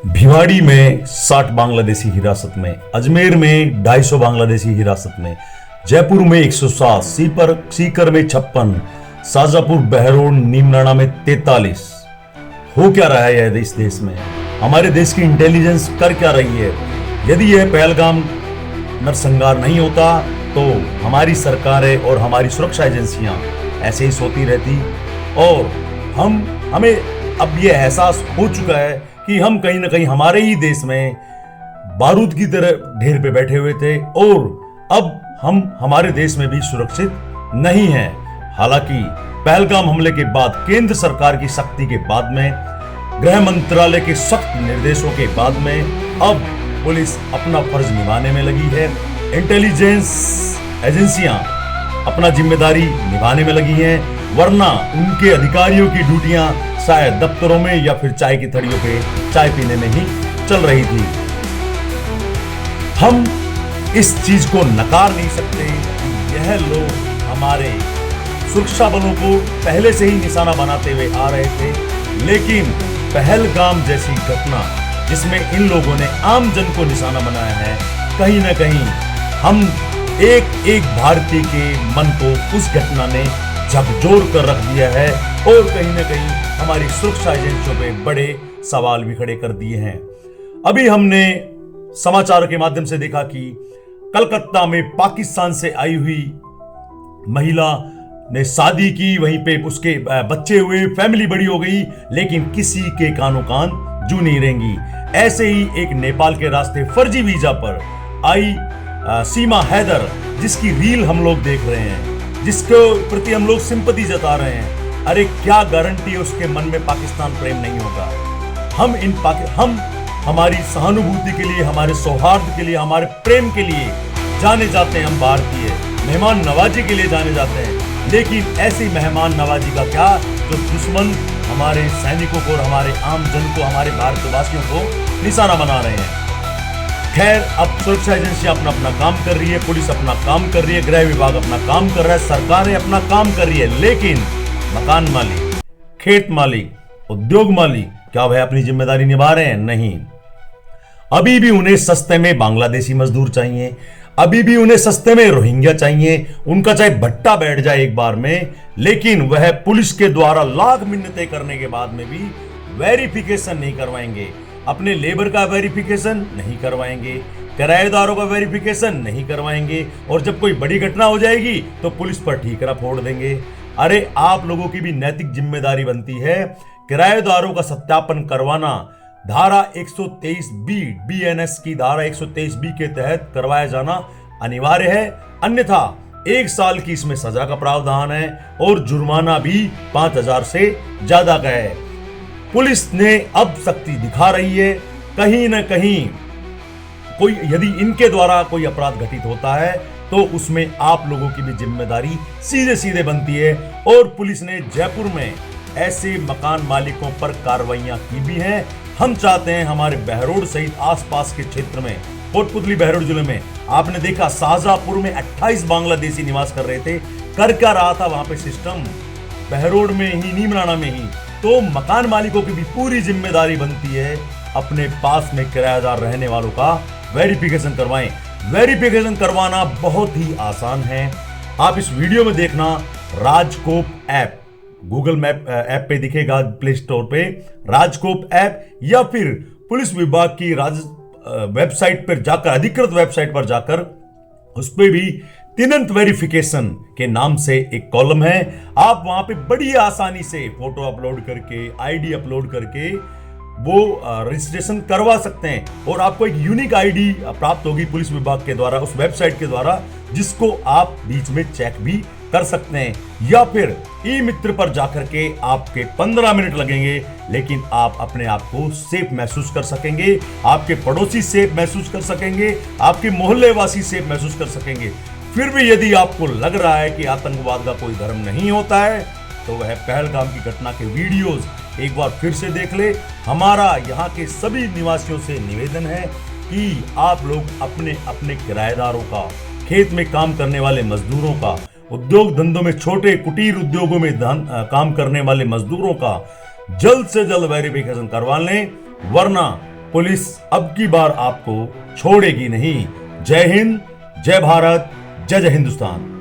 भिवाड़ी में 60 बांग्लादेशी हिरासत में, अजमेर में 250 बांग्लादेशी हिरासत में, जयपुर में 107, सीकर में 56, शाजापुर, बहरोड, नीमराणा में 43। हो क्या रहा है इस देश में? हमारे देश की इंटेलिजेंस कर क्या रही है? यदि यह पहलगाम नरसंहार नहीं होता तो हमारी सरकारें और हमारी सुरक्षा एजेंसियां ऐसे ही सोती रहती। और हमें अब यह एहसास हो चुका है कि हम कहीं ना कहीं हमारे ही देश में बारूद की तरह ढेर पे बैठे हुए थे और अब हम हमारे देश में भी सुरक्षित नहीं हैं। हालांकि पहलगाम हमले के बाद, केंद्र सरकार की सख्ती के बाद में, गृह मंत्रालय के सख्त निर्देशों के बाद में अब पुलिस अपना फर्ज निभाने में लगी है। इंटेलिजेंस एजेंसियां अपना जिम्मेदारी निभाने में लगी हैं, वरना उनके अधिकारियों की ड्यूटियां शायद दफ्तरों में या फिर चाय की थड़ियों पे चाय पीने में ही चल रही थी। हम इस चीज को नकार नहीं सकते कि यह लोग हमारे सुरक्षा बलों को पहले से ही निशाना बनाते हुए आ रहे थे, लेकिन पहलगाम जैसी घटना जिसमें इन लोगों ने आम जन को निशाना बनाया है, कहीं ना कहीं हम एक एक भारतीय के मन को उस घटना ने झकझोर कर रख दिया है और कहीं ना कहीं हमारी सुरक्षा एजेंसियों पे बड़े सवाल भी खड़े कर दिए हैं। अभी हमने समाचार के माध्यम से देखा कि कलकत्ता में पाकिस्तान से आई हुई महिला ने शादी की, वहीं पे उसके बच्चे हुए, फैमिली बड़ी हो गई, लेकिन किसी के कानों कान जू नहीं रहेंगी। ऐसे ही एक नेपाल के रास्ते फर्जी वीजा पर आई सीमा हैदर, जिसकी रील हम लोग देख रहे हैं, जिसके प्रति हम लोग सिंपैथी जता रहे हैं। अरे क्या गारंटी है उसके मन में पाकिस्तान प्रेम नहीं होगा? हम हमारी सहानुभूति के लिए, हमारे सौहार्द के लिए, हमारे प्रेम के लिए जाने जाते हैं। हम भारतीय मेहमान नवाजी के लिए जाने जाते हैं, लेकिन ऐसी मेहमान नवाजी का क्या जो दुश्मन हमारे सैनिकों को और हमारे आम जन को, हमारे भारतवासियों को निशाना बना रहे हैं। खैर, अब सुरक्षा एजेंसियां अपना अपना काम कर रही है, पुलिस अपना काम कर रही है, गृह विभाग अपना काम कर रहा है, सरकारें अपना काम कर रही है, लेकिन मकान मालिक, खेत मालिक, उद्योग मालिक क्या वह अपनी जिम्मेदारी निभा रहे हैं? नहीं। अभी भी उन्हें सस्ते में बांग्लादेशी मजदूर चाहिए, अभी भी उन्हें सस्ते में रोहिंग्या चाहिए, उनका चाहे भट्टा बैठ जाए एक बार में, लेकिन वह पुलिस के द्वारा लाख मिन्नतें करने के बाद में भी वेरिफिकेशन नहीं करवाएंगे। अपने लेबर का वेरिफिकेशन नहीं करवाएंगे, किराएदारों का वेरिफिकेशन नहीं करवाएंगे, और जब कोई बड़ी घटना हो जाएगी तो पुलिस पर ठीकरा फोड़ देंगे। अरे आप लोगों की भी नैतिक जिम्मेदारी बनती है किराएदारों का सत्यापन करवाना। धारा 123B BNS की धारा 123B के तहत करवाया जाना अनिवार्य है, अन्यथा 1 साल की इसमें सजा का प्रावधान है और जुर्माना भी 5000 से ज्यादा का है। पुलिस ने अब सख्ती दिखा रही है। कहीं ना कहीं कोई यदि इनके द्वारा कोई अपराध घटित होता है तो उसमें आप लोगों की भी जिम्मेदारी सीधे सीधे बनती है। और पुलिस ने जयपुर में ऐसे मकान मालिकों पर कार्रवाइयां की भी हैं। हम चाहते हैं हमारे बहरोड सहित आसपास के क्षेत्र में, कोटपुतली बहरोड जिले में आपने देखा शाजापुर में 28 बांग्लादेशी निवास कर रहे थे। कर क्या रहा था वहां पे सिस्टम? बहरोड में ही, नीमराणा में ही। तो मकान मालिकों की भी पूरी जिम्मेदारी बनती है अपने पास में किराएदार रहने वालों का वेरिफिकेशन करवाएं। वेरिफिकेशन करवाना बहुत ही आसान है। आप इस वीडियो में देखना, RajCop app Google map app पे दिखेगा, प्ले स्टोर पे राजकोप ऐप, या फिर पुलिस विभाग की वेबसाइट पर जाकर, अधिकृत वेबसाइट पर जाकर, उस पे भी तिनंत वेरिफिकेशन के नाम से एक कॉलम है। आप वहां पे बड़ी आसानी से फोटो अपलोड करके, आईडी अपलोड करके वो रजिस्ट्रेशन करवा सकते हैं और आपको एक यूनिक आईडी प्राप्त होगी पुलिस विभाग के द्वारा, उस वेबसाइट के द्वारा, जिसको आप बीच में चेक भी कर सकते हैं। या फिर ई मित्र पर जाकर के आपके 15 मिनट लगेंगे, लेकिन आप अपने आप को सेफ महसूस कर सकेंगे, आपके पड़ोसी सेफ महसूस कर सकेंगे, आपके मोहल्ले वासी सेफ महसूस कर सकेंगे। फिर भी यदि आपको लग रहा है कि आतंकवाद का कोई धर्म नहीं होता है, तो वह पहलगाम की घटना के वीडियोस एक बार फिर से देख ले। हमारा यहाँ के सभी निवासियों से निवेदन है कि आप लोग अपने अपने किराएदारों का, खेत में काम करने वाले मजदूरों का, उद्योग धंधों में, छोटे कुटीर उद्योगों में काम करने वाले मजदूरों का जल्द से जल्द वेरिफिकेशन करवा लें, वरना पुलिस अब की बार आपको छोड़ेगी नहीं। जय हिंद, जय भारत, जय जय हिंदुस्तान।